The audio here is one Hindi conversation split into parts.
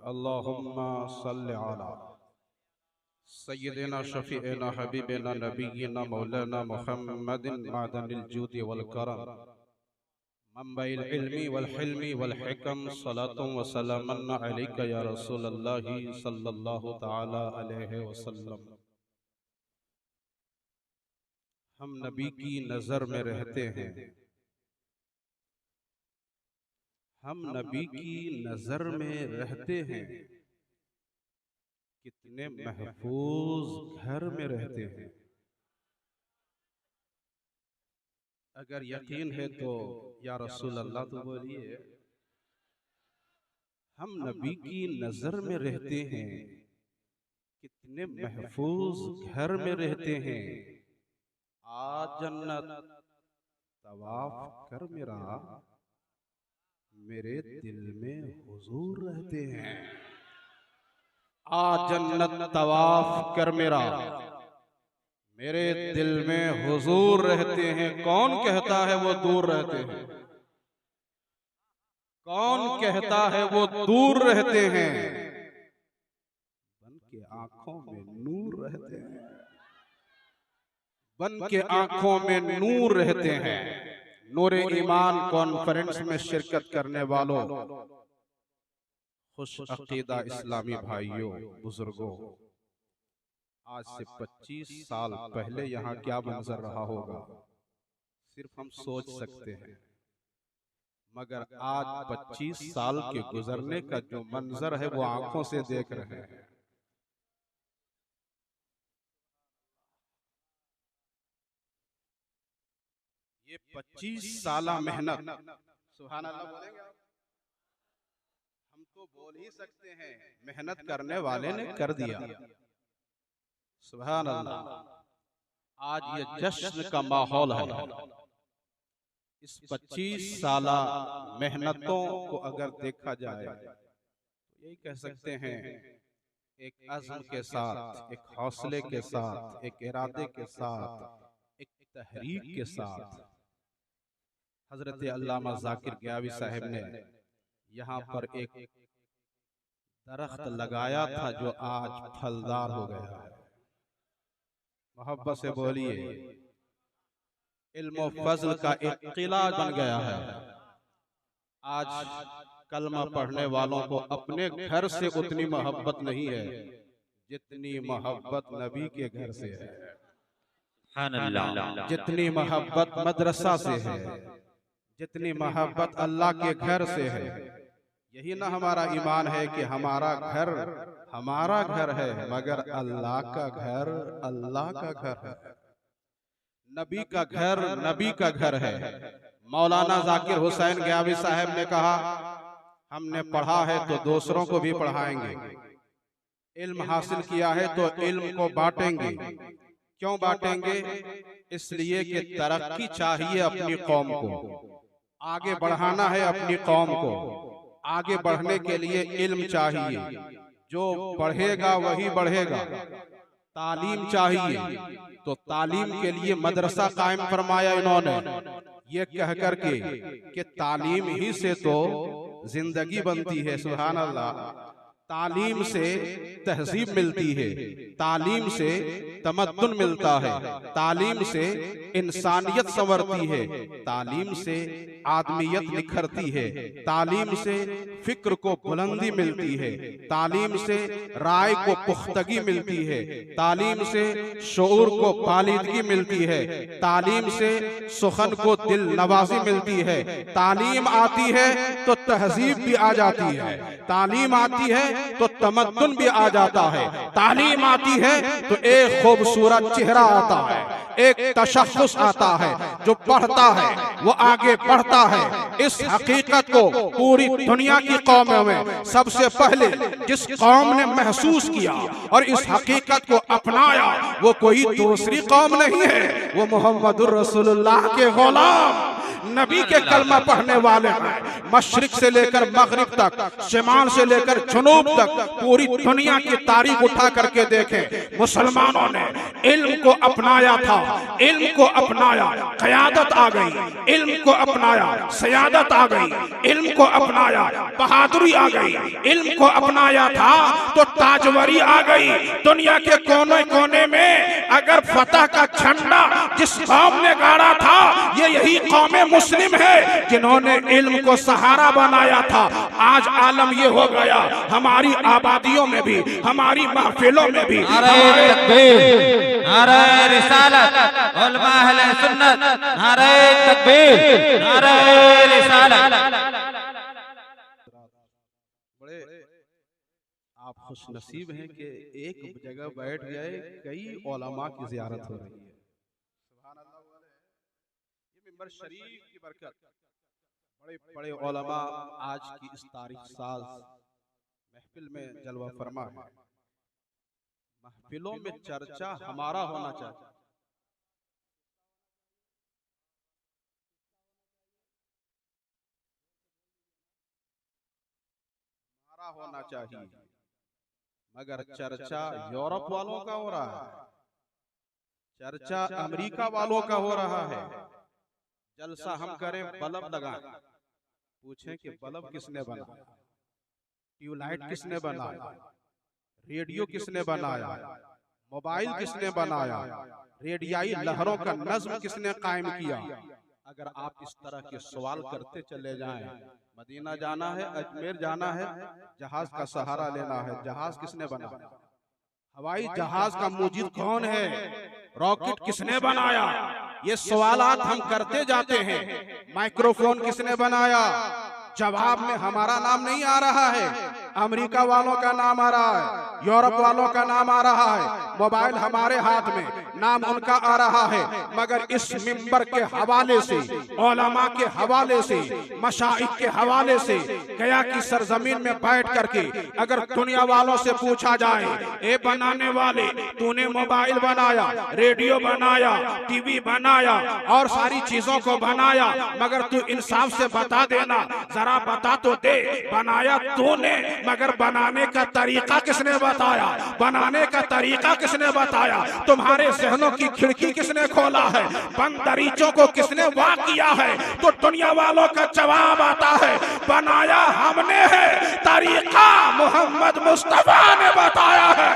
अल्लाहुम्मा सल्लि अला सय्यिदिना शफीइना हबीबिना नबीना मौलाना मुहम्मदिन मादनिल जूदी वल करम मंबइल इल्मी वल हिल्मी वल हिकम सलातुम व सलामुन अलैका या रसूलल्लाह सल्लल्लाहु तआला अलैहि वसल्लम। हम नबी की नजर में रहते हैं, हम नबी की नजर में रहते हैं, कितने महफूज घर में रहते हैं। अगर यकीन है तो या रसूल अल्लाह तो बोलिए। हम नबी की नजर में रहते हैं, कितने महफूज घर में रहते हैं। आज जन्नत तवाफ कर मेरा, मेरे दिल में हुजूर रहते हैं। आज जन्नत तवाफ कर मेरा, मेरे दिल में हुजूर रहते हैं। कौन कहता है वो दूर रहते हैं? कौन कहता है वो दूर रहते हैं? बन के आंखों में नूर रहते हैं, बन के आंखों में नूर रहते हैं। नूरे ईमान कॉन्फ्रेंस में शिरकत करने वालों, खुश अकीदा इस्लामी भाइयों, बुजुर्गों, आज से 25 साल पहले यहाँ क्या मंजर रहा होगा सिर्फ हम सोच सकते हैं। मगर आज 25 साल के गुजरने का जो मंजर है वो आंखों से देख रहे हैं। ये 25 साला मेहनत, सुभान अल्लाह बोलेंगे आप? हम तो बोल ही सकते हैं, मेहनत करने वाले ने कर दिया। सुभान अल्लाह। आज ये जश्न का माहौल है। इस 25 साला मेहनतों को अगर देखा जाए तो यही कह सकते हैं, एक अज़्म के साथ, एक हौसले के साथ, एक इरादे के साथ, एक तहरीक के साथ हजरत अल्लामा ज़ाकिर गयावी साहब ने यहाँ पर एक दरख्त लगाया था जो आज फलदार हो गया है। मोहब्बत से बोलिए, इल्म व फज़ल का एक किला बन गया है। आज कलमा पढ़ने वालों को अपने घर से उतनी मोहब्बत नहीं है जितनी मोहब्बत नबी के घर से है, जितनी मोहब्बत मदरसा से है, जितनी मोहब्बत अल्लाह के घर से है। यही ना हमारा ईमान है कि हमारा घर है, मगर अल्लाह का घर अल्लाह का घर है, नबी का घर नबी का घर है। मौलाना जाकिर हुसैन गयावी साहब ने कहा, हमने पढ़ा है तो दूसरों को भी पढ़ाएंगे, इल्म हासिल किया है तो इल्म को बांटेंगे। क्यों बांटेंगे? इसलिए कि तरक्की चाहिए अपनी कौम को, आगे बढ़ाना है अपनी कौम को। आगे बढ़ने के लिए इल्म चाहिए, जो पढ़ेगा वही बढ़ेगा। तालीम चाहिए तो तालीम के लिए मदरसा कायम फरमाया इन्होंने, ये कह कर के कि तालीम ही से तो जिंदगी बनती है। सुभान अल्लाह। तालीम से तहजीब मिलती है, तालीम से तमद्दुन मिलता है, तालीम से इंसानियत संवरती है, तालीम से आदमियत निखरती है, तालीम से फिक्र को बुलंदी मिलती है, तालीम से राय को पुख्तगी मिलती है, तालीम से शऊर को बालिदगी मिलती है, तालीम से सुखन को दिल नवाजी मिलती है। तालीम आती है तो तहजीब भी आ जाती है, तालीम आती है तो तमद्दुन भी आ जाता है, तालीम आती है तो एक खूबसूरत चेहरा आता है, एक तशख्खुस आता है। जो पढ़ता है वो आगे बढ़ता है। इस हकीकत को पूरी दुनिया की कौमों में सबसे पहले जिस कौम ने महसूस किया और इस हकीकत को अपनाया वो कोई दूसरी कौम नहीं है, वो मोहम्मदुर रसूलुल्लाह के गुलाम नबी के कलमा पढ़ने वाले हैं। मशरिक से लेकर मगरिब तक, शिमाल से लेकर जुनूब तक पूरी दुनिया की तारीख उठा करके देखें। मुसलमानों ने इल्म को अपनाया था, इल्म को अपनाया, क़यादत आ गई। इल्म को अपनाया, सयादत आ गई। इल्म को अपनाया, बहादुरी आ गई। इल्म को अपनाया था तो ताजवरी आ गई। दुनिया के कोने कोने में अगर फतह का झंडा जिस कौम ने गाड़ा था, ये यही कौम मुस्लिम है जिन्होंने इल्म को सहारा बनाया था। आज आलम ये हो गया, हमारी आबादियों में भी, हमारी महफिलों में भी, नारे तकबीर, नारे रिसालत, उलमा अहले सुन्नत, नारे तकबीर, नारे रिसालत। बड़े आप खुश नसीब हैं कि एक जगह बैठ गए, कई उलमा की ज़ियारत हो रही है। सुभान अल्लाह। ये मिंबर शरीफ की बरकत, बड़े बड़े उलमा आज की इस तारीख साज महफिल में जलवा फरमा है। महफिलों में चर्चा हमारा होना चाहिए। हमारा होना चाहिए, मगर चर्चा यूरोप वालों का हो रहा है, चर्चा अमेरिका वालों का हो रहा है। जलसा हम करें, बल्ब लगाएं, पूछें कि बल्ब किसने बनाया, ट्यूबलाइट किसने बनाया, रेडियो किसने बनाया, मोबाइल किसने बनाया, रेडियाई लहरों का नज्म किसने कायम किया। अगर आप इस तरह के सवाल करते चले जाएं, मदीना जाना है, अजमेर जाना है, जहाज का सहारा लेना है, जहाज किसने बनाया, हवाई जहाज का मुजीद कौन है, रॉकेट किसने बनाया, ये सवालात हम करते जाते हैं। माइक्रोफोन किसने बनाया, जवाब में हमारा नाम नहीं आ रहा है, अमेरिका वालों का नाम आ रहा है, यूरोप वालों का नाम आ रहा है, मोबाइल हमारे हाथ में, नाम उनका आ रहा है। मगर इस मिंबर के हवाले से, उलमा के हवाले से, मशाइख के हवाले से, गया की सरजमीन में बैठ करके अगर दुनिया वालों से पूछा जाए, ए बनाने वाले, तूने मोबाइल बनाया, रेडियो बनाया, टीवी बनाया और सारी चीजों को बनाया, मगर तू इंसाफ से बता देना, जरा बता तो दे, बनाया तूने, मगर बनाने का तरीका किसने बताया, बनाने का तरीका किसने बताया, तुम्हारे जहनों की खिड़की किसने खोला है, बंद दरीचों को किसने वाह किया है। तो दुनिया वालों का जवाब आता है, बनाया हमने है, तरीका मोहम्मद मुस्तफा ने बताया है,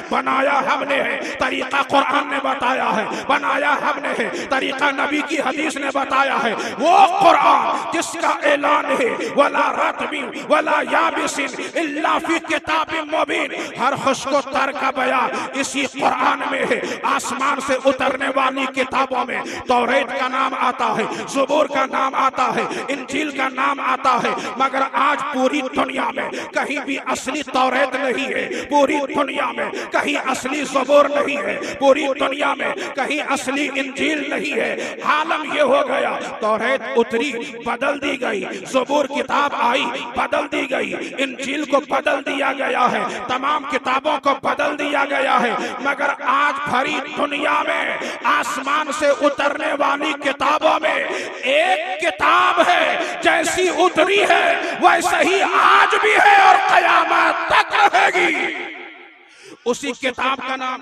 बनाया हमने है, तरीका कुरान ने बताया है, बनाया हमने है, तरीका नबी की हदीस ने बताया है। वो कुरान जिसका ऐलान है, वला रातबिन वला याबिसिन इल्ला फी किताबिन मुबीन, हर खुशको तर का बयान इसी कुरान में है। आसमान से उतरने वाली किताबों में तौरेत का नाम आता है, ज़बूर का नाम आता है, इंजील का नाम आता है, मगर आज पूरी दुनिया में कहीं भी असली तौरेत नहीं है, पूरी दुनिया में कहीं असली ज़बूर नहीं है, पूरी दुनिया में कहीं असली इंजील नहीं है। आलम ये हो गया, तौरेत उतरी, बदल दी गई, ज़बूर किताब आई, बदल दी गई, इंजील को बदल दिया गया है, तमाम किताबों को बदल दिया गया है। मगर आज भरी दुनिया में आसमान से उतरने वाली किताबों में एक किताब है, जैसी उतरी है वैसे ही आज भी है और क़यामत तक रहेगी। उसी किताब का नाम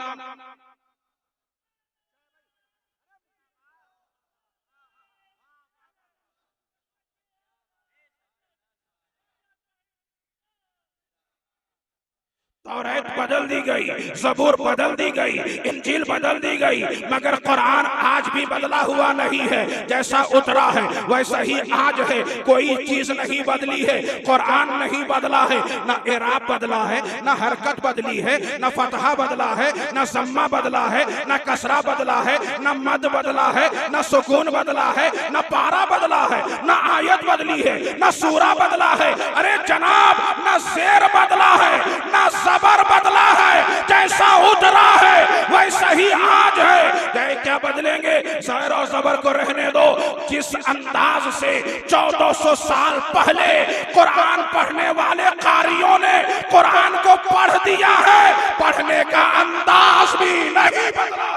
तौरात बदल दी गई, ज़बूर बदल दी गई, इंजील बदल दी गई, मगर कुरान आज भी बदला हुआ नहीं है। जैसा उतरा है वैसा ही आज है, कोई चीज नहीं बदली है, कुरान नहीं बदला है, न इराब बदला है, न हरकत बदली है, न फतहा बदला है, न जम्मा बदला है, न कसरा बदला है, न मद बदला है, न सुकून बदला है, न पारा बदला है, न आयत बदली है, न सूरा बदला है, अरे जनाब न शेर बदला है, न ज़बर बदला है, जैसा उतरा है वैसा ही आज है। क्या बदलेंगे? शेर और ज़बर को रहने दो। जिस अंदाज से 1400 साल पहले कुरान पढ़ने वाले कारियों ने कुरान को पढ़ दिया है, पढ़ने का अंदाज भी नहीं बदला।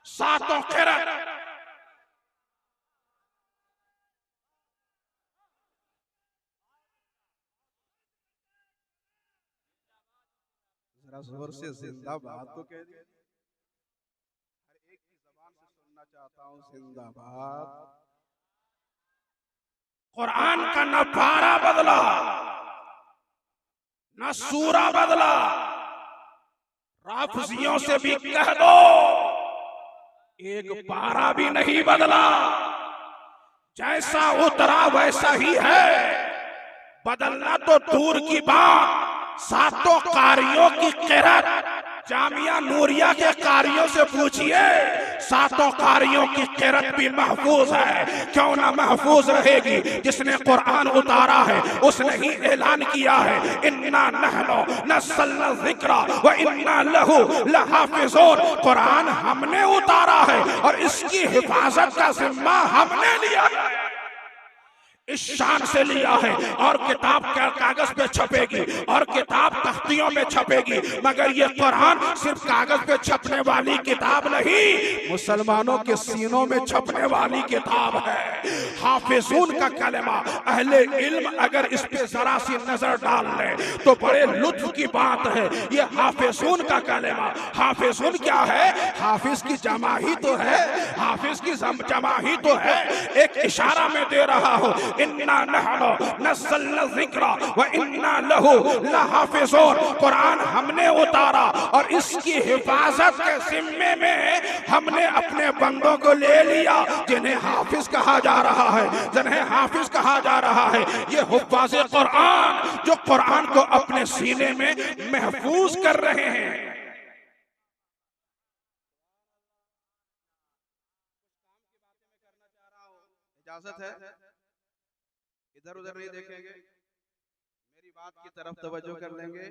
सातों क़िरात जरा जोर से जिंदाबाद तो कह दिया। हर एक की जबान से सुनना चाहता हूँ जिंदाबाद। कुरान का न पारा बदला न सूरा बदला। राफिजियों से भी कह दो एक पारा भी नहीं बदला। जैसा उतरा वैसा ही है, बदलना तो दूर की बात। सातों कारियों की किरत जामिया नूरिया के कारियों से पूछिए, सातों कारियों की किरत भी महफूज है। क्यों ना महफूज रहेगी? जिसने कुरान उतारा है उसने ही ऐलान किया है, इन्ना नहनु नज़्ज़लना ज़िक्रा व इन्ना लहू लहाफ़िज़ून। कुरान हमने उतारा है और इसकी हिफाजत का जिम्मा हमने लिया है, इस शान से लिया है। और किताब कागज पे छपेगी और किताब तख्तियों में छपेगी, मगर ये कुरान सिर्फ कागज पे छपने वाली किताब नहीं, मुसलमानों के सीनों में छपने वाली किताब है। हाफिजून का कलमा अहले इल्म अगर इस पे जरा सी नजर डाल ले तो बड़े लुत्फ की बात है। ये हाफिजून का कलमा, हाफिजून क्या है? हाफिज की जमा ही तो है, हाफिज की जमा ही तो है। एक इशारा में दे रहा हूं, इन्ना नहनु नज़्ज़लना ज़िक्रा व इन्ना लहू लहाफ़िज़ून। कुरान हमने उतारा और इसकी हिफाजत के जिम्मे में हमने अपने बंदों को ले लिया, जिन्हें हाफिज कहा जा रहा है, जिन्हें हाफिज कहा जा रहा है। ये हुफ़्फ़ाज़े कुरान जो कुरान को अपने सीने में महफूज कर रहे हैं। इजाजत है, इधर उधर नहीं देखेंगे, मेरी बात की तरफ तवज्जो कर लेंगे।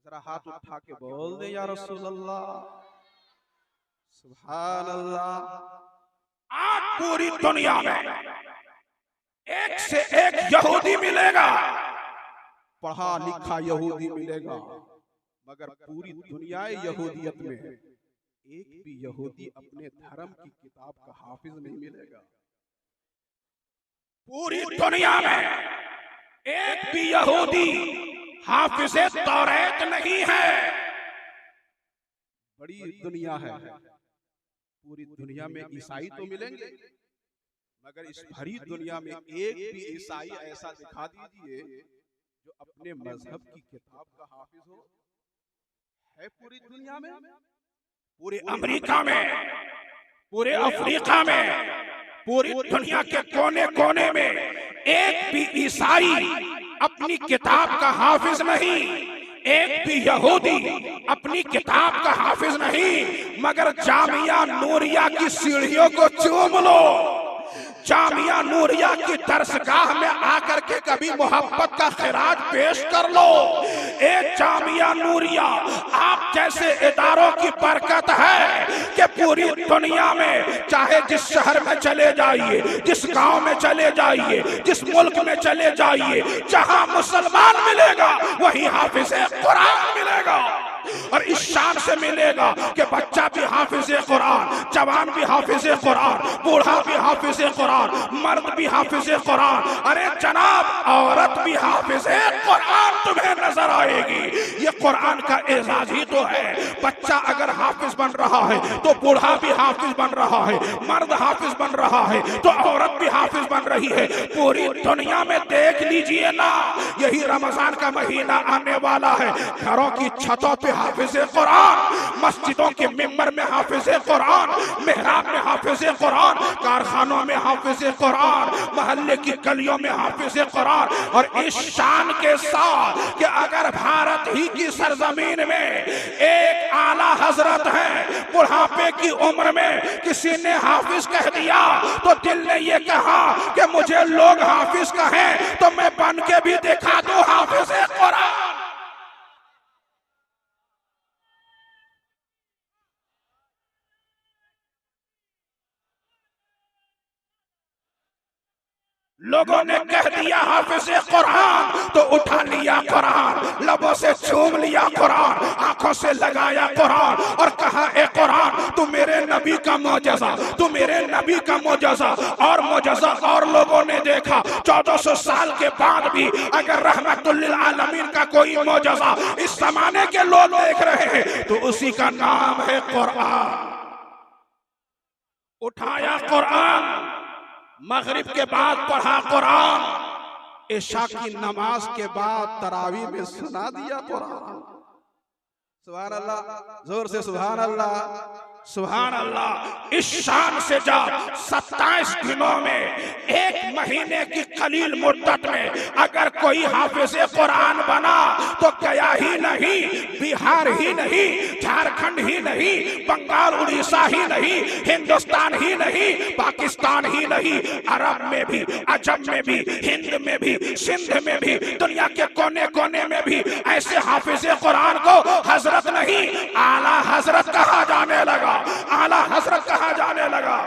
जरा हाथ उठा के बोल दे या रसूल अल्लाह, सुभान अल्लाह। आज पूरी दुनिया में एक से एक यहूदी मिलेगा, पढ़ा लिखा यहूदी मिलेगा, मगर पूरी दुनिया यहूदियत में एक भी यहूदी अपने धर्म की किताब का हाफिज नहीं मिलेगा। पूरी दुनिया में एक भी यहूदी हाफिज़े तौरात नहीं है। बड़ी दुनिया है, पूरी दुनिया में ईसाई तो मिलेंगे, मगर इस भरी दुनिया में एक भी ईसाई ऐसा दिखा दीजिए जो अपने मजहब की किताब का हाफिज हो। है पूरी दुनिया में? पूरे अमेरिका में, पूरे अफ्रीका में, पूरी दुनिया के कोने कोने में एक भी ईसाई अपनी किताब का हाफिज नहीं, एक भी यहूदी अपनी किताब का हाफिज नहीं। मगर जामिया नूरिया की सीढ़ियों को चूम लो, जामिया नूरिया की दरसगाह में आकर के कभी मोहब्बत का खिराज पेश कर लो। एक जामिया नूरिया आप जैसे इदारों की बरकत है कि पूरी दुनिया में चाहे जिस शहर में चले जाइए, जिस गांव में चले जाइए, जिस मुल्क में चले जाइए, जहां मुसलमान मिलेगा वहीं हाफिज़े कुरान मिलेगा। और इस शान से मिलेगा कि बच्चा भी हाफिज़े कुरान, जवान भी हाफिज़े कुरान, बूढ़ा भी हाफिज़े कुरान, मर्द भी हाफिज़े कुरान। अरे जनाब, औरत भी हाफिज़े कुरान तुम्हें नजर आएगी। ये कुरान का एजाज ही तो है। बच्चा अगर हाफिज बन रहा है तो बूढ़ा भी हाफिज बन रहा है, मर्द हाफिज बन रहा है तो औरत भी हाफिज बन रही है। पूरी दुनिया में देख लीजिए ना, यही रमजान का महीना आने वाला है, घरों की छतों पे हाफिज़े कुरान, मस्जिदों के मिंबर में हाफिज़े कुरान, मेहराब में हाफिज़े कुरान, कारखानों में हाफिज़े कुरान, मोहल्ले की गलियों में हाफिज़े कुरान। और इस शान के साथ कि अगर भारत ही की सरजमीन में एक आला हजरत है, बुढ़ापे की उम्र में किसी ने हाफिज कह दिया तो दिल ने ये कहा कि मुझे लोग हाफिज कहें तो मैं बन के भी दिखा दूं हाफिज़े कुरान। लोगों ने कह दिया हाफिज कुरान, तो उठा लिया कुरान, लबों से चूम लिया कुरान, आंखों से लगाया कुरान और कहा ए कुरान तू मेरे नबी का मौजज़ा, तू मेरे नबी का मौजज़ा और मौजज़ा। और लोगों ने देखा 1400 साल के बाद भी अगर रहमतुल लिल आलमीन का कोई मौजज़ा इस जमाने के लोग देख रहे हैं तो उसी का नाम है कुरान। उठाया कुरान, मगरिब के बाद पढ़ा कुरान, इशा की नमाज के बाद तरावी में सुना दिया कुरान। सुभान अल्लाह, जोर से सुभान अल्लाह, सुभान अल्लाह। इस शान से जब 27 दिनों में, एक महीने की कलील मुद्दत में अगर कोई हाफिज कुरान बना तो गया ही नहीं, बिहार ही नहीं, झारखंड ही नहीं, बंगाल उड़ीसा ही नहीं, हिंदुस्तान ही नहीं, पाकिस्तान ही नहीं, अरब में भी, अजम में भी, हिंद में भी, सिंध में भी, दुनिया के कोने कोने में भी ऐसे हाफिज कुरान को हजरत नहीं आला हजरत कहा जाने लगा, आला हजरत कहा जाने लगा।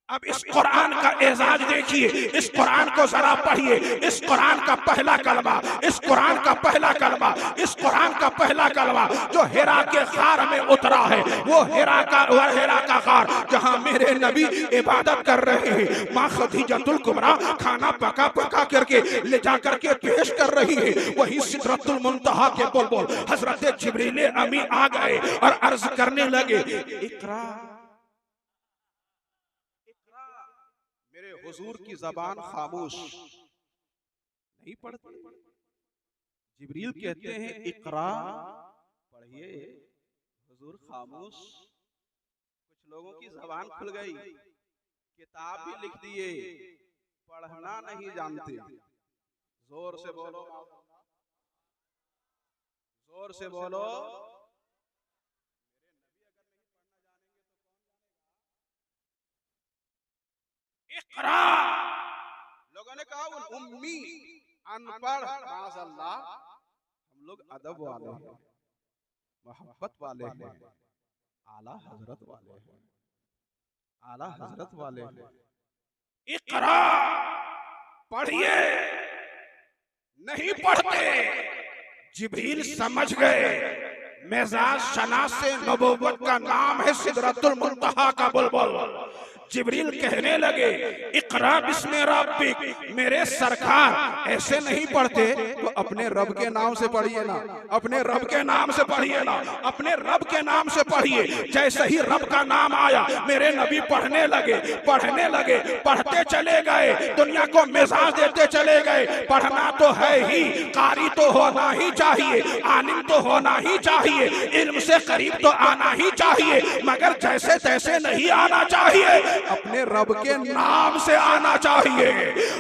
अब इस कुरान का एजाज देखिए, इस कुरान को जरा पढ़िए, इस कुरान का पहला कलमा, इस कुरान का पहला कलमा, इस कुरान का पहला कलमा जो हिरा के खार में उतरा है, वो हिरा का खार जहां मेरे नबी इबादत कर रहे हैं। माँ खदीजतुल कुबरा खाना पका पका करके ले जा करके पेश कर रही है, वही सिदरतुल मुंतहा के बुलबुल हजरत जिब्रील अमी आ गए और अर्ज करने लगे इकरा। हुजूर की जबान खामोश नहीं पढ़ते, जिब्रील कहते हैं इकरा पढ़िए, हुजूर खामोश। कुछ लोगों की जबान खुल गई, किताब भी लिख दिए, पढ़ना नहीं जानते। जोर से बोलो, जोर से बोलो। इकरा। लोगों ने कहा उम्मी अनपढ़, माशअल्लाह हम लोग अदब वाले हैं, मोहब्बत वाले हैं, आला हजरत वाले हैं, आला हजरत वाले हैं। इकरा पढ़िए, नहीं पढ़ते। जिब्रील समझ गए मेजाज शनासे नबूवत का नाम है सिदरतुल मुंतहा का बुलबुल। जिब्रील कहने लगे इकरा बिस्मि रब्बिक, मेरे सरकार ऐसे नहीं पढ़ते तो अपने रब के नाम से पढ़िए ना, अपने रब के नाम से पढ़िए ना, अपने रब के नाम से पढ़िए। जैसे ही रब का नाम आया मेरे नबी पढ़ने लगे, पढ़ने लगे, पढ़ते चले गए, दुनिया को मिजाज देते चले गए। पढ़ना तो है ही, कारी तो होना ही चाहिए, आलिम तो होना ही चाहिए, इल्म से करीब तो आना ही चाहिए, मगर जैसे तैसे नहीं आना चाहिए, अपने रब के नाम से आना चाहिए,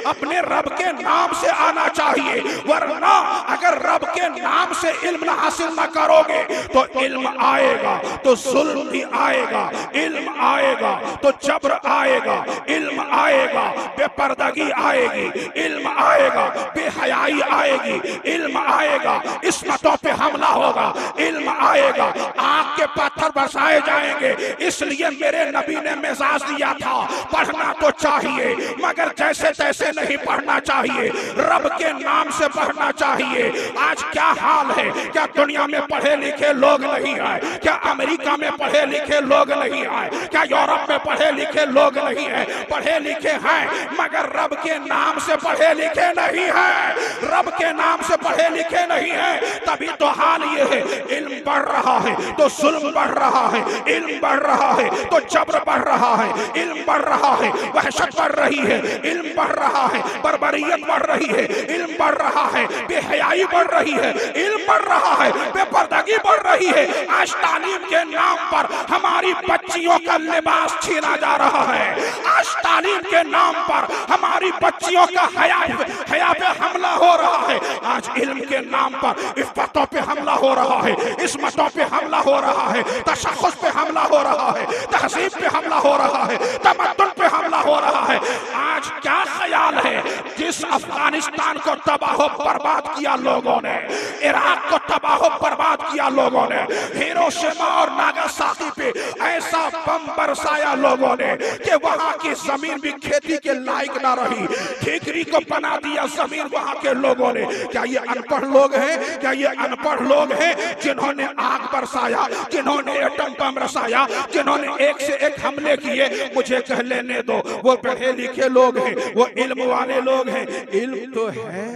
अपने रब के नाम से आना चाहिए। वरना अगर रब के नाम से इल्म हासिल न करोगे तो इल्म आएगा तो जुल्म भी आएगा, इल्म आएगा तो जबर आएगा, इल्म आएगा बेपर्दगी आएगी, इल्म आएगा बेहयाई आएगी, इल्म आएगा इस्मतों पे हमला होगा, इल्म आएगा आंख के पत्थर बरसाए जाएंगे। इसलिए मेरे नबी ने मिजाज दिया था पढ़ना तो चाहिए मगर जैसे तैसे नहीं पढ़ना चाहिए, रब के नाम से पढ़ना चाहिए। आज क्या हाल है, क्या दुनिया में पढ़े लिखे लोग नहीं है, क्या अमेरिका में पढ़े लिखे लोग नहीं है, क्या यूरोप में पढ़े लिखे लोग नहीं है, पढ़े लिखे हैं मगर रब के नाम से पढ़े लिखे नहीं है, रब के नाम से पढ़े लिखे नहीं है। तभी तो हाल ये है, इल्म बढ़ रहा है तो जुल्म बढ़ रहा है, इल्म बढ़ रहा है तो जबर बढ़ रहा है, इल्म बढ़ रहा है वहशत बढ़ रही है, इल्म बढ़ रहा है बर्बरियत बढ़ रही है, इल्म बढ़ रहा है बेहयाई बढ़ रही है, इल्म बढ़ रहा है बेपर्दगी बढ़ रही है। आज तालीम के नाम पर हमारी बच्चियों का लिबास छीना जा रहा है, आज तालीम के नाम पर हमारी बच्चियों का हया पे हमला हो रहा है, आज इल्म के नाम पर इफ्फतों पे हमला हो रहा है, इस्मतों पे हमला हो रहा है, तशख़्ख़ुस पे हमला हो रहा है, तहज़ीब पे हमला हो रहा है, तमद्दुन पे हमला हमला हो रहा है। आज क्या ख्याल है, जिस अफगानिस्तान को तबाह बर्बाद किया लोगों ने, इराक को तबाह बर्बाद किया लोगों ने, हिरोशिमा और नागासाकी पे ऐसा बम बरसाया लोगों ने कि वहां की जमीन भी खेती के लायक ना रही, ठीकरी को बना दिया जमीन वहां के लोगों ने। क्या ये अनपढ़ लोग हैं? क्या ये अनपढ़ लोग हैं जिन्होंने आग बरसाया, जिन्होंने एटम बम बरसाया, जिन्होंने एक से एक हमले किए? मुझे कह लेने दो, वो पढ़े लिखे लोग हैं, वो इल्म वाले लोग हैं। इल्म तो है,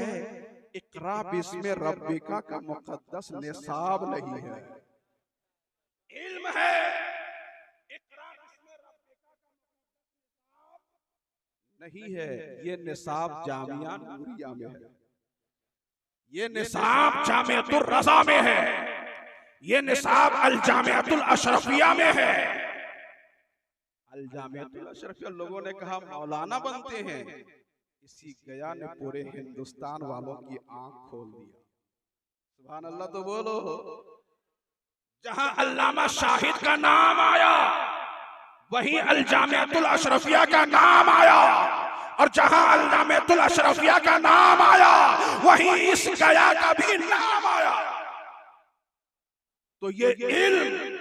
इकरा बिस्मि रब्बिका का मुकद्दस निसाब नहीं है। इल्म है, इकरा बिस्मि रब्बिका का नहीं है। ये निसाब जामिया नूरिया में है, ये निसाब जामियातुर रज़ा में है, ये निसाब अल जामियातुल अशरफिया में है। अल जामियातुल अशरफिया लोगों ने कहा मौलाना बनते हैं, इसी गया ने पूरे हिंदुस्तान वालों की आंख खोल दिया। सुभान अल्लाह तो बोलो। जहां अल्लामा शाहिद का नाम आया वहीं अल जामियातुल अशरफिया का नाम आया, और जहां अल जामियातुल अशरफिया का नाम आया वहीं इस गया का भी नाम आया। तो ये इल्म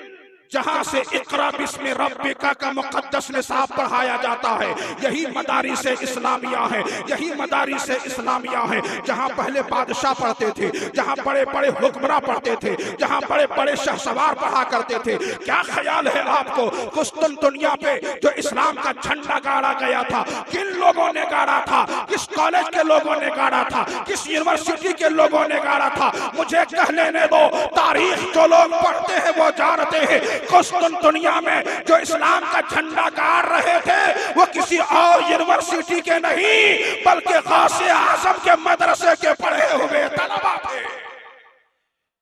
जहां से इकरा बिस्मि रब्बिका का मुकद्दस निसाब पढ़ाया जाता है, यही मदारिस इस्लामिया है, यही मदारिस इस्लामिया है। जहां पहले बादशाह पढ़ते थे, जहां बड़े बड़े हुक्मरां पढ़ते थे, जहां बड़े बड़े शहसवार पढ़ा करते थे। क्या ख्याल है आपको, कुस्तुनतुनिया पे जो इस्लाम का झंडा गाड़ा गया था, किन लोगों ने गाड़ा था? किस कॉलेज के लोगों ने गाड़ा था? किस यूनिवर्सिटी के लोगों ने गाड़ा था? मुझे कह लेने दो, तारीख जो लोग पढ़ते हैं वो जानते हैं कुस्तुनतुनिया में जो इस्लाम का झंडा गाड़ रहे थे वो किसी और यूनिवर्सिटी के नहीं बल्कि गौसे आजम के मदरसे के पढ़े हुए तलबा थे।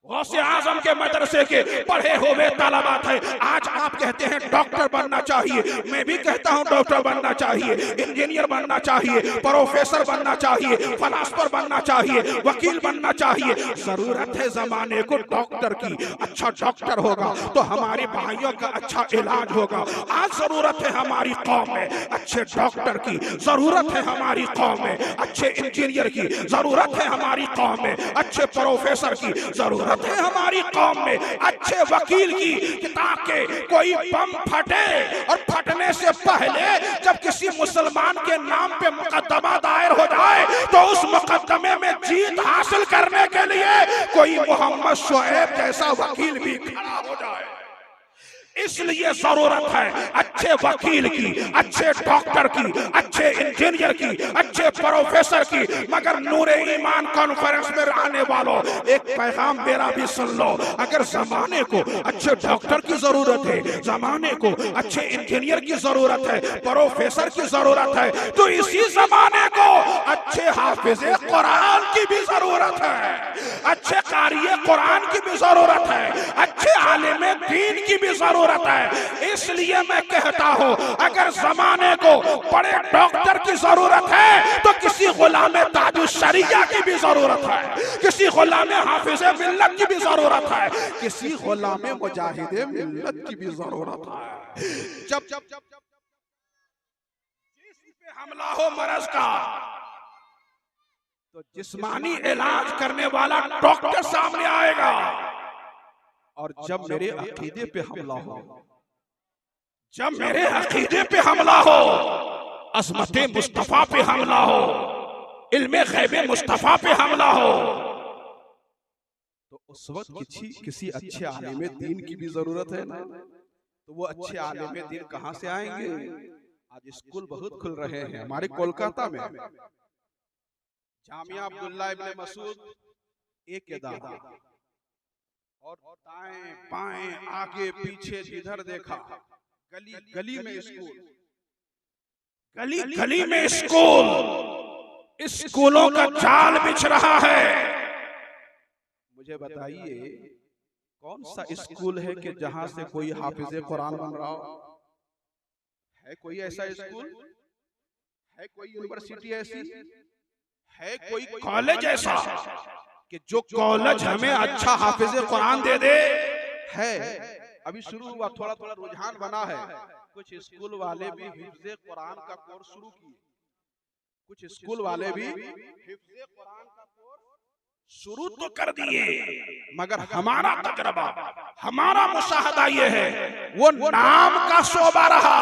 गौसे आजम के मदरसे के पढ़े हुए तलबा थे। आज आप कहते हैं डॉक्टर बनना चाहिए, मैं भी कहता हूं डॉक्टर बनना चाहिए, इंजीनियर बनना चाहिए, प्रोफेसर बनना चाहिए, फलास्फर बनना चाहिए, वकील बनना चाहिए। जरूरत है जमाने को डॉक्टर की। अच्छा डॉक्टर होगा तो हमारे भाइयों का अच्छा इलाज होगा। आज जरूरत है हमारी कौम में अच्छे डॉक्टर की, जरूरत है हमारी कौम में अच्छे इंजीनियर की, जरूरत है हमारी कौम में अच्छे प्रोफेसर की, जरूरत है हमारी कौम में अच्छे वकील की। ताकि कोई बम फटे और फटने से पहले जब किसी मुसलमान के नाम पे मुकदमा दायर हो जाए तो उस मुकदमे में जीत हासिल करने के लिए कोई मोहम्मद शोएब जैसा वकील भी खड़ा हो जाए। इसलिए जरूरत है अच्छे वकील की, अच्छे डॉक्टर की, अच्छे इंजीनियर की, अच्छे प्रोफेसर की। मगर नूरे ईमान कॉन्फ्रेंस में रहने वालों, एक पैगाम मेरा भी सुन लो। अगर जमाने को अच्छे डॉक्टर की जरूरत है, जमाने को अच्छे इंजीनियर की जरूरत है, प्रोफेसर की जरूरत है, तो इसी जमाने को अच्छे हाफिज़े कुरान की भी जरूरत है, अच्छे कारिए कुरान की भी जरूरत है, अच्छे आलिम दीन की भी जरूरत है। इसलिए मैं कहता हूं अगर जमाने को बड़े डॉक्टर की जरूरत है तो किसी गुलाम ताजुश शरिया की भी जरूरत है, किसी गुलाम हाफिज मिल्लत की भी जरूरत है, किसी गुलाम मुजाहिद मिल्लत की भी जरूरत है। जब जिस्म पे हमला हो मरज का तो जिस्मानी इलाज करने वाला डॉक्टर सामने आएगा, और जब मेरे अकीदे पे हमला हो, जब मेरे अकीदे पे हमला हो, अज़मते मुस्तफा पे हमला हो, इल्मे गैबे मुस्तफा पे हमला हो, तो उस वक्त किसी अच्छे आलिम दीन की भी जरूरत है ना। तो वो अच्छे आलिम दीन कहां से आएंगे? आज स्कूल बहुत खुल रहे हैं हमारे कोलकाता में। जामिया अब्दुल्ला इब्न मसूद एक इदारा, और दाएं बाएं आगे पीछे जिधर देखा गली गली में स्कूल, गली गली में स्कूल, स्कूलों का जाल बिछ रहा है। मुझे बताइए कौन सा स्कूल है कि जहां से कोई हाफिज कुरान बन रहा हो? है कोई ऐसा स्कूल? है कोई यूनिवर्सिटी ऐसी? है कोई कॉलेज ऐसा कि जो कॉलेज हमें अच्छा हाफिज कुरान दे दे? है। अभी शुरू हुआ, थोड़ा थोड़ा रुझान बना है। कुछ स्कूल वाले भी हिफ्ज़े कुरान का कोर्स शुरू किए, कुछ स्कूल वाले भी हिफ्ज़े कुरान का कोर्स शुरू तो कर दिए, मगर हमारा तजरबा, हमारा मुशाहदा ये है, वो नाम का शोबा रहा,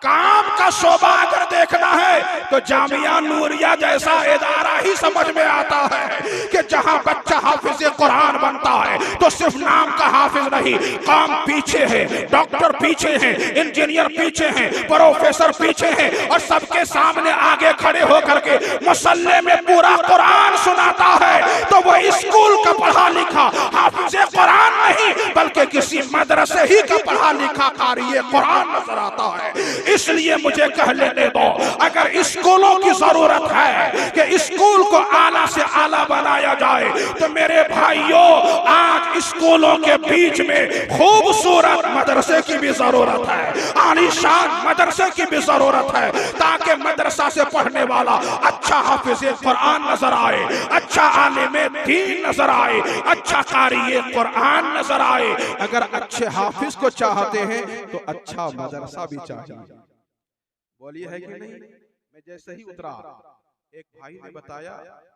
काम का शोबा अगर देखना है तो जामिया नूरिया जैसा इदारा ही समझ में आता है कि जहां बच्चा हाफिज कुरान बनता है तो सिर्फ नाम का हाफिज नहीं, काम पीछे है, डॉक्टर पीछे हैं, इंजीनियर पीछे हैं, प्रोफेसर पीछे हैं, और सबके सामने आगे खड़े होकर के मुसल्ले में पूरा कुरान सुनाता है। तो वो स्कूल का पढ़ा लिखा हाफिज कुरान नहीं बल्कि किसी मदरसे ही का पढ़ा लिखा कारी कुरान नजर आता है। इसलिए मुझे कह लेने दो, अगर स्कूलों की जरूरत है कि स्कूल को आला से आला बनाया जाए तो मेरे भाइयों आज स्कूलों के बीच में खूबसूरत मदरसे की भी जरूरत है, आलीशान मदरसे की भी जरूरत है, ताकि मदरसा से पढ़ने वाला अच्छा हाफिज कुरान नजर आए, अच्छा आलिम दीन नजर आए, अच्छा कारी कुरान नजर आए। अगर अच्छे हाफिज को चाहते हैं तो अच्छा मदरसा भी चाहिए। बोलिए है कि नहीं? मैं जैसे ही उतरा एक भाई ने बताया,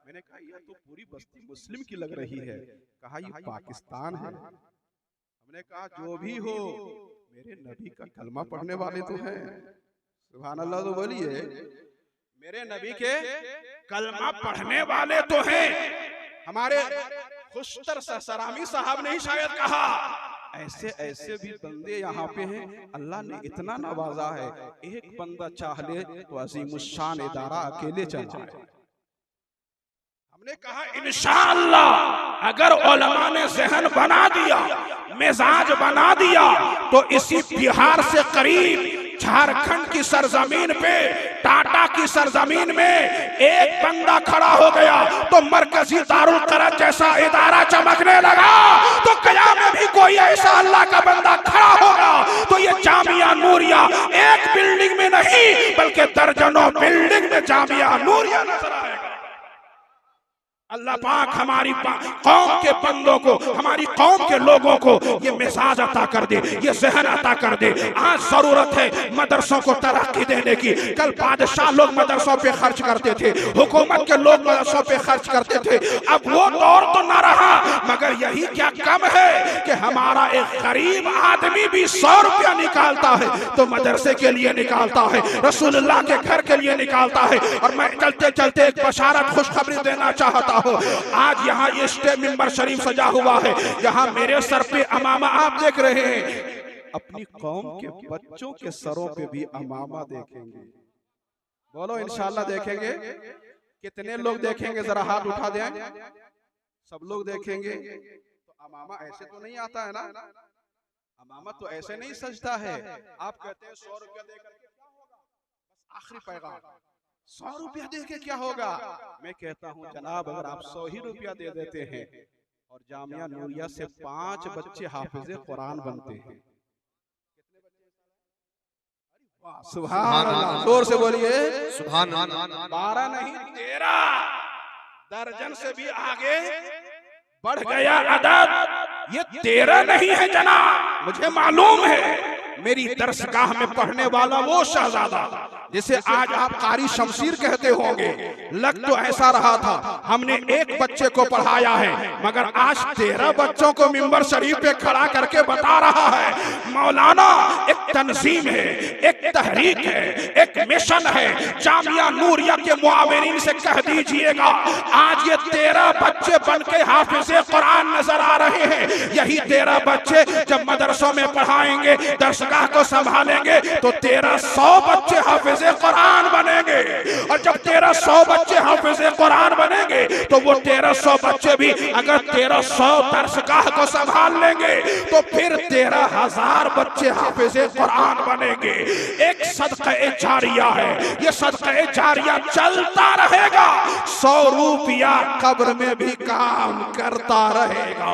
मैंने कहा यह तो पूरी बस्ती मुस्लिम की लग रही है। कहा ये पाकिस्तान है। हमने कहा जो भी हो मेरे नबी का कलमा पढ़ने वाले तो हैं। सुभान अल्लाह तो बोलिए, मेरे नबी के कलमा पढ़ने वाले तो हैं। हमारे खुशतर सरामी साहब ने ही शायद कहा ऐसे ऐसे भी बंदे यहाँ पे हैं, अल्लाह ने इतना नवाजा है, एक बंदा चाह ले तो अजीमुश्शान इदारा अकेले चला। हमने कहा इंशाअल्लाह अगर उलमा ने ज़हन बना दिया, मिजाज बना दिया, तो इसी बिहार से करीब झारखंड की सरजमीन पे, टाटा की सरजमीन में एक बंदा खड़ा हो गया तो मरकजी दारुल क़रत जैसा इदारा चमकने लगा। तो क़यामत में भी कोई ऐसा अल्लाह का बंदा खड़ा होगा तो ये जामिया नूरिया एक बिल्डिंग में नहीं बल्कि दर्जनों बिल्डिंग में जामिया नूरिया नजर आएगा। अल्लाह पाक हमारी कौम के बंदों को, हमारी कौम के लोगों को ये मिजाज अता कर दे, ये जहन अता कर दे। आज जरूरत है मदरसों को तरक्की देने की। कल बादशाह लोग मदरसों पे खर्च करते थे, हुकूमत के लोग मदरसों पे खर्च करते थे, अब वो दौर तो ना रहा। मगर यही क्या कम है कि हमारा एक गरीब आदमी भी 100 रुपया निकालता है तो मदरसे के लिए निकालता है, रसूलुल्लाह के घर के लिए निकालता है। और मैं चलते चलते एक बशारत खुशखबरी देना चाहता हो। आज यहाँ ये स्टेज मिंबर शरीफ सजा हुआ है, यहाँ मेरे सर पे अमामा आप देख रहे हैं, अपनी कौम के बच्चों के सरों पे भी अमामा देखेंगे। बोलो इंशाल्लाह देखेंगे। कितने लोग देखेंगे? जरा हाथ उठा दें। सब लोग देखेंगे। तो अमामा ऐसे तो नहीं आता है ना, अमामा तो ऐसे नहीं सजता है। आप कहते हैं 100 रुपया देकर के क्या होगा? बस आखिरी पैगाम, 100 रुपया दे के क्या होगा? मैं कहता हूं जनाब अगर आप 100 ही रुपया दे देते हैं और जामिया नूरिया से 5 बच्चे हाफिज कुरान बनते हैं। सुभान अल्लाह, जोर से बोलिए सुभान अल्लाह। 12 नहीं 13 दर्जन से भी आगे बढ़ गया अदद। ये 13 नहीं है जनाब, मुझे मालूम है। मेरी दरसगाह में पढ़ने वाला वो शहजादा जिसे आज आप कारी शमशीर कहते होंगे, लग तो ऐसा रहा था हमने एक बच्चे को पढ़ाया है, मगर आज 13 बच्चों को मिंबर शरीफ पे खड़ा करके बता रहा है मौलाना एक तंजीम है, एक तहरीक है, एक मिशन है। जामिया नूरिया के मुआविरीन से कह दीजिएगा आज ये 13 बच्चे बनके हाफिज कुरान नजर आ रहे हैं। यही 13 बच्चे जब मदरसों में पढ़ाएंगे, दरसगाह को संभालेंगे तो 1300 बच्चे हाफिज कुरान बनेंगे। और जब 1300 बच्चे हाफिज कुरान बनेंगे तो वो 1300 बच्चे भी अगर 1300 दरसगाह को संभाल लेंगे तो फिर 13,000 बच्चे हाफिज कुरान बनेंगे। एक सदका जारिया है, ये सदका जारिया चलता रहेगा, 100 रुपया कब्र में भी काम करता रहेगा।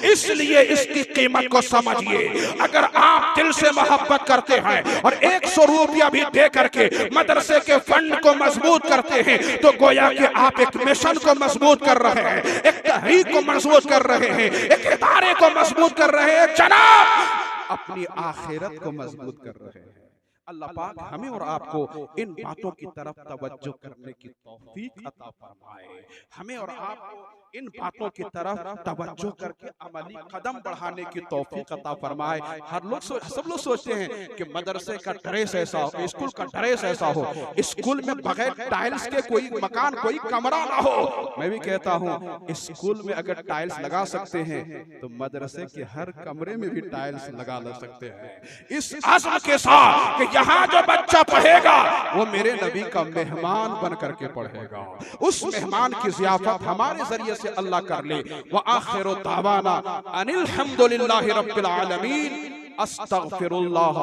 इसलिए इसकी कीमत को समझिए। अगर आप दिल से मोहब्बत करते हैं और 100 रुपया भी देकर के मदरसे के फंड को मजबूत करते हैं तो गोया कि आप एक मिशन को मजबूत कर रहे हैं, एक तहरीक को मजबूत कर रहे हैं, एक इदारे को मजबूत कर रहे हैं। जनाब अपनी आखिरत को मजबूत कर रहे हैं। अल्लाह पाक हमें और आपको इन बातों की तरफ तवज्जो करने की तौफीक अता फरमाए। हमें और आपको इन बातों की तरफ तवज्जो करके अमली कदम बढ़ाने की तौफीक अता फरमाए। सब लोग सोचते हैं कि मदरसे का ड्रेस ऐसा हो, स्कूल का ड्रेस ऐसा हो, स्कूल में बगैर टाइल्स के कोई मकान, कोई कमरा ना हो। मैं भी कहता हूँ स्कूल में अगर टाइल्स लगा सकते हैं तो मदरसे के हर कमरे में भी टाइल्स लगा सकते हैं, इस आज़म के साथ कि यहाँ जो बच्चा पढ़ेगा वो मेरे नबी का मेहमान बन करके पढ़ेगा। उस मेहमान की ज़ियाफत हमारे जरिए से अल्लाह कर ले। व आखिरु दावाना अनिल हम्दुलिल्लाहि रब्बिल आलमीन अस्तगफिरुल्लाह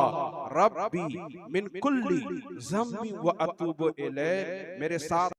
रब्बी मिन कुल्ली ज़म्बी व अतूबु इलैह। मेरे साथ